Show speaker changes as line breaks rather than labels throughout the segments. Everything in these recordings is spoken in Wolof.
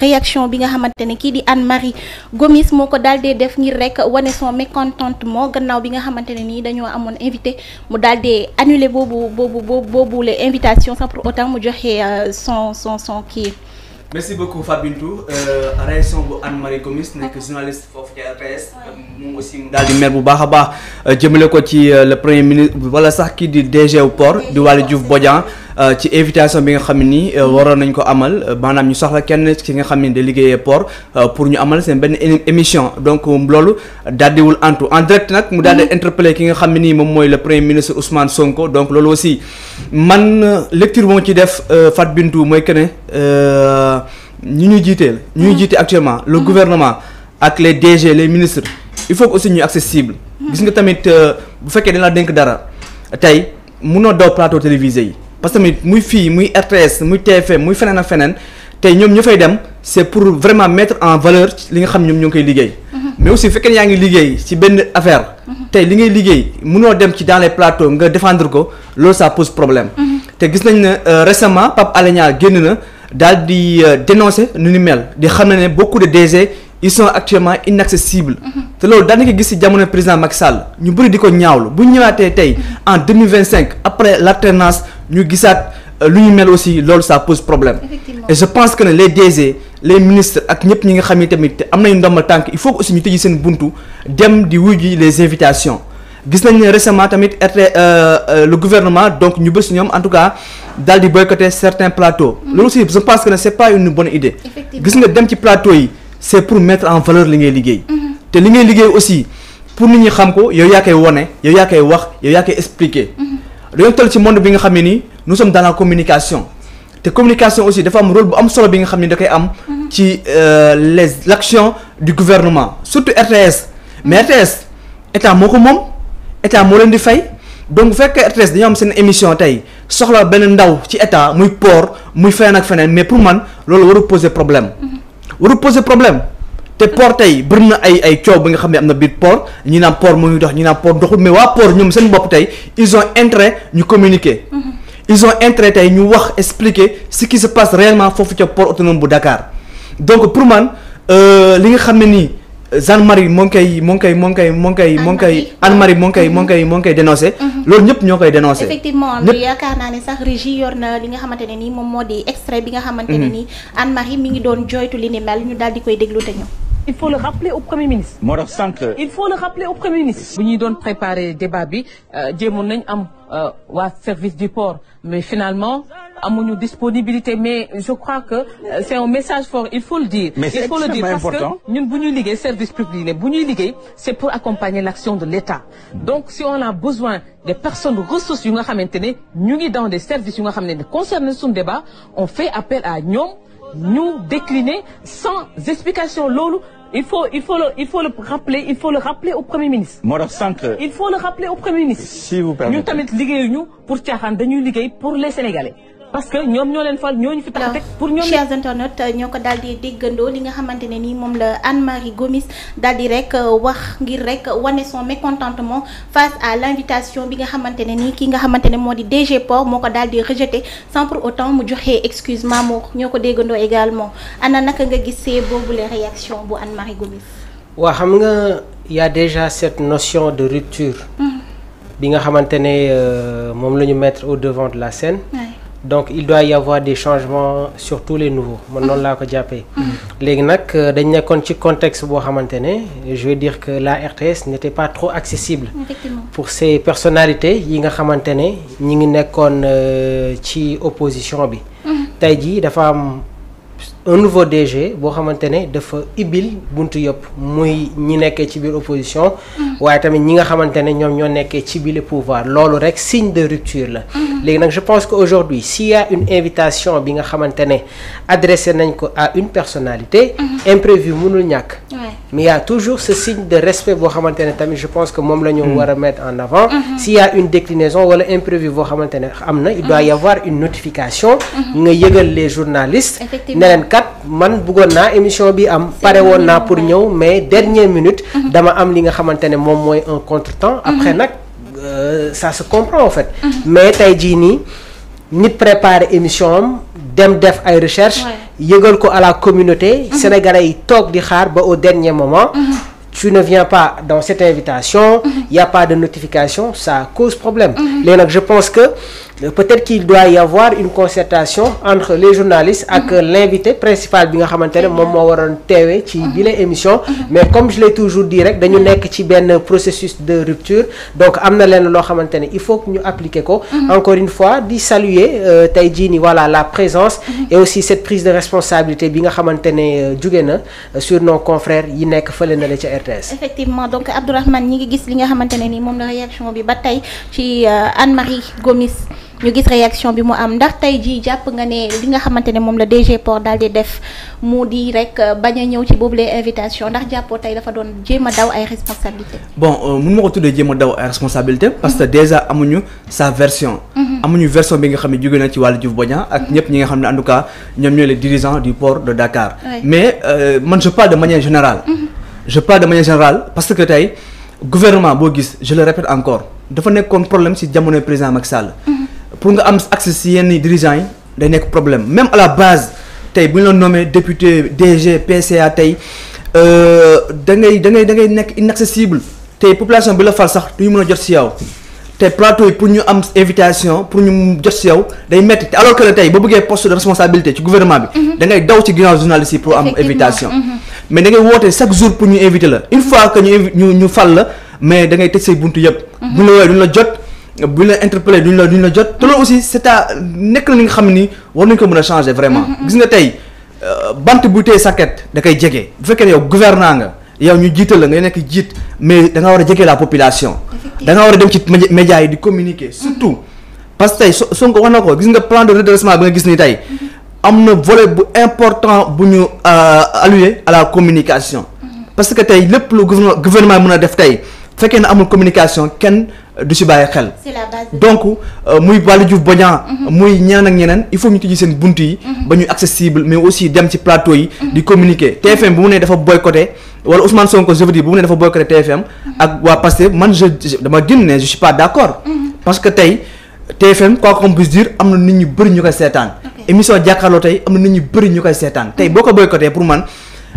réaction bi nga xamante ne kii di Anne-Marie Gomis moo ko daal dee def ngir rek wane son mécontentement gannaaw bi nga xamante ne nii dañoo amoon invité mu daal dee annulé boobu les invitations sans pour autant mu joxe son kii.
merci beaucoup Fatou Bintou réaction bu Anne-Marie Gomis nekk journaliste foofu ci RTS moom aussi mu daal di mer bu baax a baax jëmale ko ci le premier ministre wala sax kii di DG wu port di Waly Diouf Bodian ci invitation bi nga xam ne nii waroon nañ ko amal maanaam ñu soxla kenn ci nga xam ne da liggéeyee port pour ñu amal seen benn émission donc loolu daal diwul antu en direct nag mu daal di interpellé ki nga xam ne nii moom mooy le premier ministre Ousmane Sonko donc loolu aussi man lecture bu ma ci def Fatou Bintou mooy que ne ñu jiite actuellement le gouvernement ak les DG les ministres il faut que aussi ñu accessible gis nga tamit bu fekkee dañ la dénk dara tey munoo daw plateau télévisé yi parce que tamit muy fii muy RTS muy TFM muy feneen ak feneen tey ñoom ñu fay dem c'est pour vraiment mettre en valeur li nga xam ñoom ñoo ngi koy liggéey mais aussi fekkee yaa ngi liggéey ci benn affaire tey li ngay liggéey munoo dem ci dans les plateaux nga défendre ko loolu ça pose problème te gis nañ ne récemment Pape Alé Niang génn na daal di dénoncer nu ni mel di xam ne beaucoup de DG ils sont actuellement inaccessibles te loolu daanaka gis ci jamono président Macky Sall ñu bëri di ko ñaawlu bu ñu ñëwaatee tey en 2025 après l'alternance ñu gisaat lu ñu mel aussi loolu ça pose problème et je pense que ne les DG les ministres ak ñëpp ñi nga xam ne tamit am nañu ndombal tànk il faut que aussi ñu tëji seen buntu dem di wuy ji les invitations gis nañ ne récemment tamit le gouvernement donc ñu bës ñoom en tout cas daal di boycotter certains plateaux loolu aussi je pense que ne c'est pas une bonne idée gis nga dem ci plateau yi c'est pour mettre en valeur li ngay liggéey te li ngay liggéey aussi pour nit ñi xam ko yow yaa koy wone yow yaa koy wax yow yaa koy expliquer dañoo toll ci monde bi nga xam ne nii nous sommes dans la communication te communication aussi dafa am rôle bu am solo bi nga xam ne da koy am ci l'action du gouvernement surtout RTS mais RTS état moo ko moom état moo leen di fay donc bu fekkee RTS dañoo am seen émission tey soxla benn ndaw ci état muy port muy feneen ak feneen mais pour man loolu waru poser problème te port tey bëri na ay coow bi nga xam ne am na biir port ñi naan port mu ngi dox ñi naan port doxul mais waa port ñoom seen bopp tey ils ont intérêt ñu communiquer ils ont intérêt tey ñu wax expliquer ce qui se passe réellement foofu ca port autonome bu Dakar donc pour man li nga xam ne nii Anne-Marie moo ngi koy dénoncé loolu ñëpp ñoo koy dénoncé
effectivement yaakaar naa ne sax régie yor na li nga xamante ne nii moom moo di extrait bi nga xamante ne nii Anne-Marie mi ngi doon joytu li ni mel ñu daal di koy déglu te ñëw.
Il faut le rappeler au Premier ministre.
moo tax sànq.
Il faut le rappeler au Premier ministre. bu ñuy doon préparer débat bi jéemoon nañ am waa service du port mais finalement amuñu disponibilité mais je crois que c'est un message fort il faut le dire.
mais c'est extrêmement important.
parce que ñun bu ñuy liggéey service public ne bu ñuy liggéey c'est pour accompagner l'action de l'État donc si on a besoin des personnes ressources yu nga xamante ne ñu ngi dans des services yu nga xam ne concernent suñu débat on fait appel à ñoom ñu décliner sans explication loolu. Il faut le rappeler au Premier ministre.
moo tax sànq.
Il faut le rappeler au Premier ministre.
si vous permettez
ñun tamit liggéeyuñu pour caaxaan dañuy liggéey pour les Sénégalais. parce que ñoom ñoo leen fal ñoo ñu fi tax a teg pour ñoom.
chers internautes ñoo ko daal di déggandoo li nga xamante ne nii moom la Anne-Marie Gomis daal di rek wax ngir rek wane son mécontentement face à l'invitation bi nga xamante ne nii ki nga xamante ne moo di DG Port moo ko daal di rejeté sans pour autant mu joxe excuse Mamour ñoo ko déggandoo également ana naka nga gisee boobu les réactions bu Anne-Marie Gomis.
waa xam nga y a déjà cette notion de rupture. bi nga xamante ne moom la ñu mettre au devant de la scène. donc il doit y avoir des changements sur tous les niveaux man noonu laa ko jàppee léegi nag dañ nekkoon ci contexte boo xamante ne je veux dire que la RTS n'était pas trop accessible pour ces personnalités yi nga xamante ne ñi ngi nekkoon ci opposition bi tey jii dafa am un nouveau DG boo xamante ne dafa ibil buntu yëpp muy ñi nekkee ci biir opposition waaye tamit ñi nga xamante ne ñoom ñoo nekkee ci biir le pouvoir loolu rek signe de rupture la léegi nag je pense que aujourd'hui s'il y a une invitation bi nga xamante ne adressé nañ ko à une personnalité imprévu mënul ñàkk mais il y a toujours ce signe de respect boo xamante ne tamit je pense que moom la ñu war a mettre en avant s'il y a une déclinaison wala imprévu boo xamante ne am na il doit y avoir une notification nga yëgal les journalistes ne leen man bëggoon naa émission bi am pare woon naa pour ñëw mais dernière minute dama am li nga xamante ne moom mooy un contretemps après nag ça se comprend en fait mais tey jii nii nit préparer émission am dem def ay recherche yëgal ko à la communauté sénégalais yi toog di xaar ba au dernier moment tu ne viens pas dans cette invitation, il n'y a pas de notification, ça cause problème. Léegi nag je pense que peut-être qu'il doit y avoir une concertation entre les journalistes ak l'invité principal bi nga xamante ne moom moo waroon teewee ci bile émission. Mais comme je l'ai toujours dit rek dañu nekk ci benn processus de rupture, donc am na leen loo xamante ne il faut que ñu appliquer ko. Encore une fois di saluer tey jii nii voilà la présence et aussi cette prise de responsabilité bi nga xamante ne jóge na sur nos confrères yi nekk fële na la ca RTS.
Effectivement donc Abdourahmane ñi ngi gis li nga xamante ne ni moom la réaction bi ba tey ci Anne-Marie Gomis ñu gis réaction bi mu am ndax tey jii jàpp nga ne li nga xamante ne moom la DG Port daal di def mu di rek bañ a ñëw ci boobule invitation ndax jàppoo tey dafa doon jéem a daw ay responsabilité.
Bon mun ma ko tuddee jéem a daw ay responsabilité parce que déjà amuñu sa version. amuñu version bi nga xam ne jóge na ci wàllu Diouf Bodiang ak ñëpp ñi nga xam ne en tout cas ñoom ñooy les dirigeants du port de Dakar. Mais man je parle de manière générale. Je parle de manière générale parce que tey gouvernement boo gis je le répète encore dafa nekkoon problème ci jamonoy président Macky Sall. Pour nga am accès ci yenn dirigeants yi day nekk problème même à la base tey bu ñu la nommé député DG PCA tey da ngay nekk inaccessible tey population bi la fal sax du ñu mën a jot ci yow tey plateau yi pour ñu am invitation pour ñu jot ci yow day métti alors que tey boo bëggee poste de responsabilité ci gouvernement bi. da ngay daw ci ginnaaw journaliste yi pour am invitation. Mais da ngay woote chaque jour pour ñu inviter la une fois que ñu fal la mais da ngay tëj say buntu yëpp. bu ñu la woowee duñ la jot. bu ñu la interpellé duñ la jot te loolu aussi c'est à nekk na li nga xam ni war nañu ko mën a changer vraiment. gis nga tey bant bu tey saket da koy jege bu fekkee ne yow gouvernant nga yow ñu jiital la nga nekk jiit mais da nga war a jege la population. da nga war a dem ci médias yi di communiquer surtout parce que tey Sonko wax na ko gis nga plan de redressement bi nga gis ni tey am na volet bu important bu ñu alloué à la communication. parce que tey lépp lu gouvernement mën a def tey fekkee na amul communication kenn. du ci bàyyi xel.
C'est la base.
Donc muy Waly Diouf Bodiang muy ñeneen ak ñeneen il faut ñu tijji seen bunt yi. ba ñu accessible mais aussi dem ci plateau yi. di communiquer TFM bu mu nee dafa boycotté wala Ousmane Sonko je veux dire bu mu nee dafa boycotté TFM. ak waa Pastef man dama gën ne je suis pas d'accord. parce que tey TFM quoi qu'on puisse dire am na nit ñu bëri ñu koy seetaan. émission jàkkaarloo tey am na nit ñu bëri ñu koy seetaan tey boo ko boycotté pour man.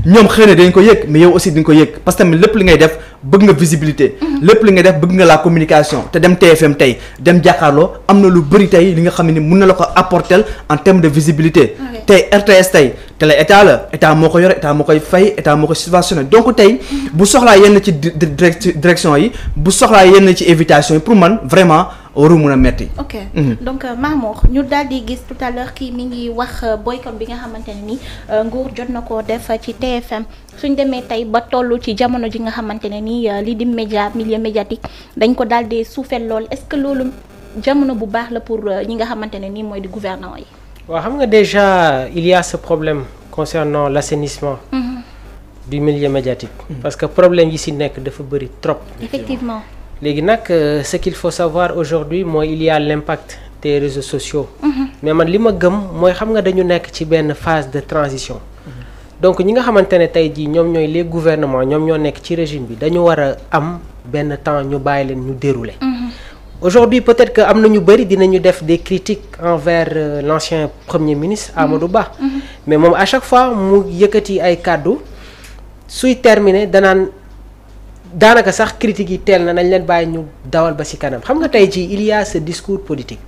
ñoom xëy na dañ ko yëg mais yow aussi dañ ko yëg parce que tamit lépp li ngay def bëgg nga visibilité. lépp li ngay def bëgg nga la communication te dem TFM tey dem jàkkaarloo am na lu bëri tey li nga xam ne mën na la ko apporter en terme de visibilité. tey RTS tey télé état la état moo ko yore état moo koy fay état moo koy subventionné donc tey bu soxlaa yenn ci direction yi bu soxlaa yenn ci invitation yi pour man vraiment. waru mun a metti.
ok donc Mamour ñu daal di gis tout à l'heure kii mi ngi wax boycott bi nga xamante ne ni nguur jot na koo def ci TFM suñ demee tey ba toll ci jamono ji nga xamante ne ni li di milieu médiatique dañ ko daal di suufeel lool est-ce que loolu jamono bu baax la pour ñi nga xamante ne ni mooy di gouvernement yi. waaw
xam nga déjà il y a ce problème concernant l'assainissement du milieu médiatique. Parce que problème yi ci nekk dafa bëri trop.
Effectivement.
léegi nag ce qu'il faut savoir aujourd'hui mooy il y a l'impact des réseaux sociaux. mais man li ma gëm mooy xam nga dañu nekk ci benn phase de transition. donc ñi nga xamante ne tey jii ñoom ñooy les gouvernements ñoom ñoo nekk ci régime bi dañu war a am benn temps ñu bàyyi leen ñu dérouler. aujourd'hui peut-être que am na ñu bëri dinañu def des critiques envers l'ancien premier ministre Amadou Ba. mais moom à chaque fois mu yëkkati ay kàddu suy terminer danaan. daanaka sax critiques yi teel na nañ leen bàyyi ñu dawal ba ci kanam xam nga tey jii il y a ce discours politique.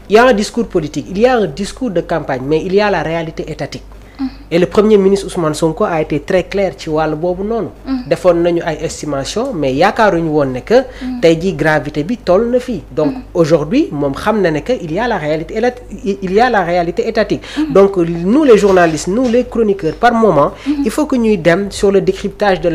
Il y a un discours politique il y a un discours de campagne mais il y a la réalité étatique. et le premier ministre Ousmane Sonko a été très clair ci wàll boobu noonu. defoon nañu ay estimation mais yaakaaruñu woon ne que. tey jii gravité bi toll na fii. donc aujourd'hui moom xam na ne que il y a la réalité étatique. donc nous les journalistes nous les chroniqueurs par moment. il faut que ñuy dem sur le décryptage de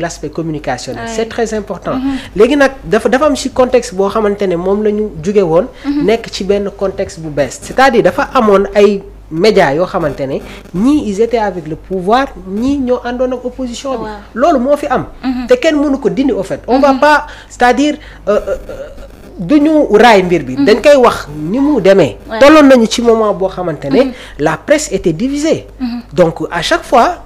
l'aspect communicationnel. c'est très important. léegi nag dafa am ci contexte boo xamante ne moom la ñu jóge woon. nekk ci benn contexte bu bees c'est-à-dire dafa amoon ay. médias yoo xamante ne ñii ils étaient avec le pouvoir ñii ñoo àndoon ak opposition bi. loolu moo fi am. te kenn mënu ko dindi au fait. on va pas c'est-à-dire du ñu raay mbir bi. dañ koy wax ni mu demee. tolloon nañu ci moment boo xamante ne la presse était divisée. donc à chaque fois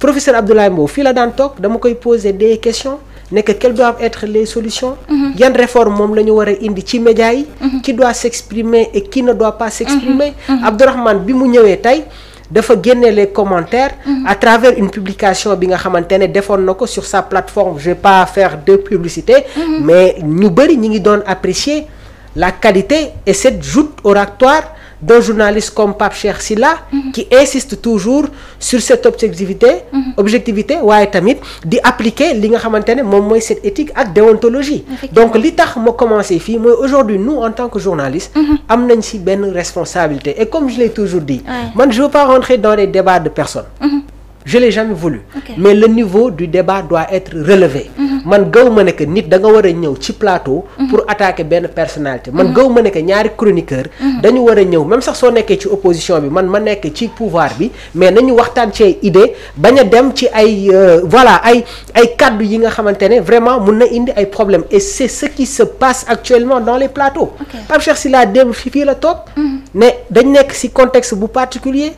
professeur Abdoulaye Mbow fii la daan toog dama koy poser des questions. ne que quelles doivent être les solutions. yan réforme moom la ñu war a indi ci médias yi. qui doit s'exprimer et qui ne doit pas s'exprimer. Abdourahmane bi mu ñëwee tey dafa génne les commentaires à travers une publication bi nga xamante ne defoon na ko sur sa plateforme. Je vais pas faire de publicité mais ñu bëri ñi ngi doon apprécier la qualité et cette joute oratoire d'un journaliste comme Pape Cheikh Sylla qui insiste toujours sur cette objectivité waaye tamit di appliquer li nga xamante ne moom mooy cette éthique ak déontologie. Donc li tax ma commencé fii mooy aujourd'hui nous en tant que journaliste am nañ ci benn responsabilité et comme je l'ai toujours dit man je veux pas rentrer dans les débats de personnes je l'ai jamais voulu mais le niveau du débat doit être relevé man gaw ma ne que nit da nga war a ñëw ci plateau pour attaquer benn personnalité man gaw ma ne que ñaari chroniqueur dañu war a ñëw même sax soo nekkee ci opposition bi man ma nekk ci pouvoir bi mais nañu waxtaan ci ay idée bañ a dem ci ay voilà ay kaddu yi nga xamante ne vraiment mun na indi ay problèmes et c'est ce qui se passe actuellement dans les plateaux Pape Cheikh Sylla dem fii la toog ne dañ nekk ci contexte bu particulier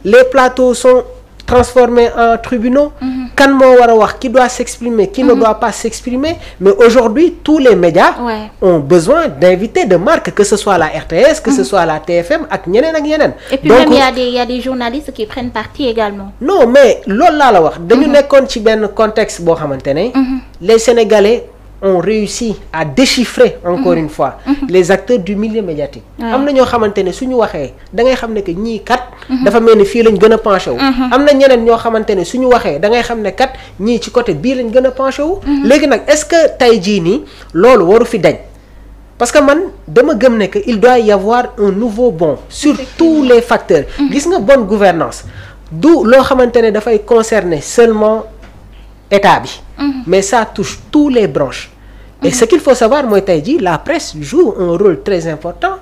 les plateaux sont transformés en tribunaux kan moo war a wax qui doit s'exprimer qui ne doit pas s'exprimer mais aujourd'hui tous les médias ont besoin d'invités de marque que ce soit la RTS que ce soit la TFM ak ñeneen ak yeneen
et puis donc, même il y a des journalistes qui prennent parti également
non mais loolu laa la wax dañu nekkoon ci benn contexte boo xamante ne les Sénégalais ont réussi à déchiffrer encore une fois les acteurs du milieu médiatique am na ñoo xamante ne suñu waxee da ngay xam ne que ñii kat dafa mel ni fii lañ gën a penché wu am na ñeneen ñoo xamante ne suñu waxee da ngay xam ne kat ñii ci côté bii lañ gën a penché wu léegi nag est-ce que tey jii nii loolu waru fi dañ parce que man dama gëm ne que il doit y avoir un nouveau bond sur tous les facteurs gis nga bonne gouvernance du loo xamante ne dafay concerner seulement état bi mais ça touche tous les branches et ce qu'il faut savoir mooy tey jii la presse joue un rôle très important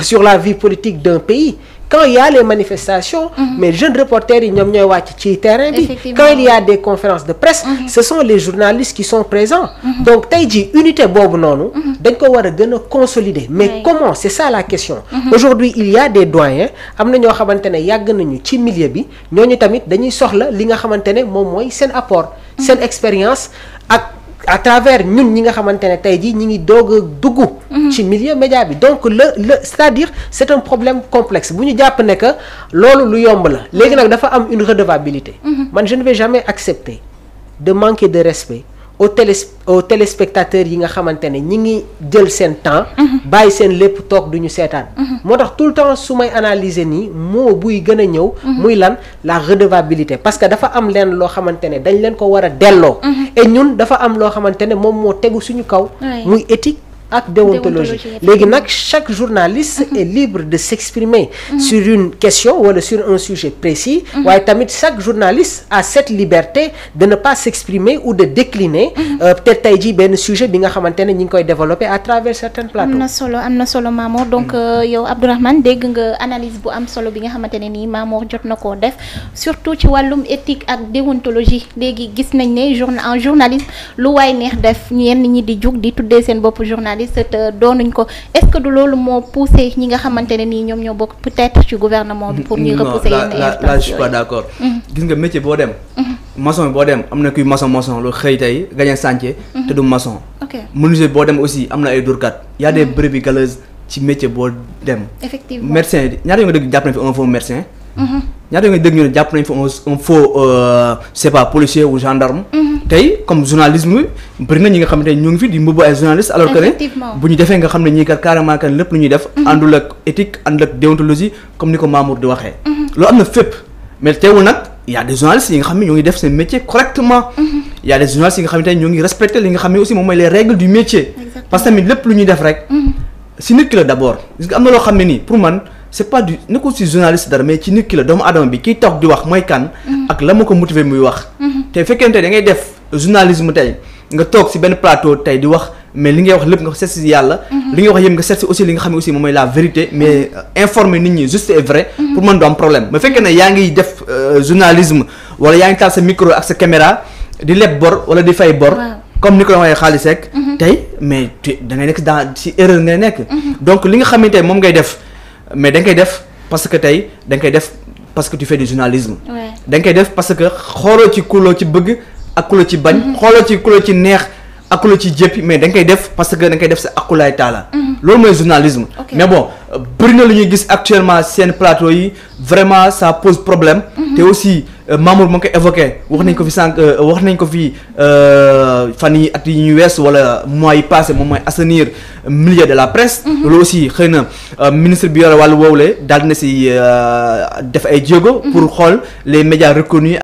sur la vie politique d'un pays quand il y a les manifestations mais jeunes reporters yi ñoom ñooy wàcc ci terrain bi quand il y a des conférences de presse ce sont les journalistes qui sont présents donc tey jii unité boobu noonu dañ ko war a gën a consolider mais comment c'est ça la question aujourd'hui il y a des doyens am na ñoo xamante ne yàgg nañu ci milieu bi ñooñu tamit dañuy soxla li nga xamante ne moom mooy seen apport seen expérience ak à travers ñun ñi nga xamante ne tey jii ñi ngi doog a dugg ci milieu média bi donc c'est-à-dire c'est un problème complexe bu ñu jàpp ne que loolu lu yomb la léegi nag dafa am une redevabilité man je ne vais jamais accepter de manquer de respect aux téléspectateurs yi nga xamante ne ñi ngi jël seen temps bàyyi seen lépp toog du ñu seetaan moo tax tout le temps su may analyser nii moo buy gën a ñëw muy lan la redevabilité parce que dafa am leen loo xamante ne dañ leen ko war a delloo et ñun dafa am loo xamante ne moom moo tegu suñu kaw muy éthique ak déontologie léegi nag chaque journaliste est libre de s'exprimer sur une question wala sur un sujet précis waaye tamit chaque journaliste a cette liberté de ne pas s'exprimer ou de décliner peut-être tey jii benn sujet bi nga xamante ne ñi ngi koy développer à travers certains plateaux.
am na solo Mamour donc yow Abdourahmane dégg nga analyse bu am solo bi nga xamante ne nii Mamour jot na koo def surtout ci wàllum éthique ak déontologie léegi gis nañ ne en journaliste lu waay neex def ñenn ñi di jug di tuddee seen bopp journaliste doonuñ ko est-ce que du loolu moo poussé ñi nga xamante ne nii ñoom ñoo bokk peut-être ci gouvernement bi pour ñuy repousser yenn
là je suis pas d'accord gis nga métier boo dem maçon boo dem am na kuy maçon lu xëy tey gagné chantier te du maçon menuisier boo dem aussi am na ay dóorkat y a des brebis galeuses ci métier boo dem
effectivement
médecin ñaata yoo nga dégg jàpp nañ fi un faux médecin ñaata yoo nga dégg ñu ne jàpp nañ fi un faux c'est pas policier ou gendarme tey comme journalisme bëri na ñi nga xam ne ñu ngi fi di mbubbu ay journalistes alors que ne bu ñu defee nga xam ne ñii kat carrément kan lépp lu ñuy def àndul ak éthique àndul ak déontologie comme ni ko Mamour di waxee loolu am na fépp mais teewul nag y a des journalistes yi nga xam ne ñoo ngi def seen métier correctement y a des journalistes yi nga xam ne tey ñoo ngi respecter li nga xam ne aussi moom mooy les règles du métier parce que tamit lépp lu ñuy def rek si nit ki la d'abord parce que am na loo xam ne nii pour man c'est pas du nekkul si journaliste dara mais ci nit ki la doomu adama bi kiy toog di wax mooy kan ak la ma ko motiver muy wax te fekkente da ngay def journalisme tey nga toog si benn plateau tey di wax mais li ngay wax lépp nga seet si yàlla li ngay wax yëpp nga seet si aussi li nga xam ne aussi moom mooy la vérité mais informer nit ñi juste et vrai pour man du am problème mais fekkee ne yaa ngi def journalisme wala yaa ngi taal sa micro ak sa caméra di leb bor wala di fay bor comme ni ko waxee xaalis rek tey mais da ngay nekk dans si erreur ngay nekk donc li nga xamante ne moom ngay def mais da nga koy def parce que tey da nga koy def parce que tu fais du journalisme da nga koy def parce que xooloo ci ku loo ci bëgg ak ku la ci bañ xooloo ci ku la ci neex akula ci jéppi mais da nga koy def parce que da nga koy def sa akulaay taala. loolu mooy journalisme. mais bon bëri na lu ñuy gis actuellement seen plateau yi vraiment ça pose problème. te aussi Mamour mu ngi koy évoqué wax nañ ko fi sànq wax nañ ko fi fan yi at yi ñu wees wala mois yi passé moom mooy assainir milieu de la presse. loolu aussi xëy na ministre bi yore wàllu woowule daal dina si def ay jéego. pour xool les médias reconnus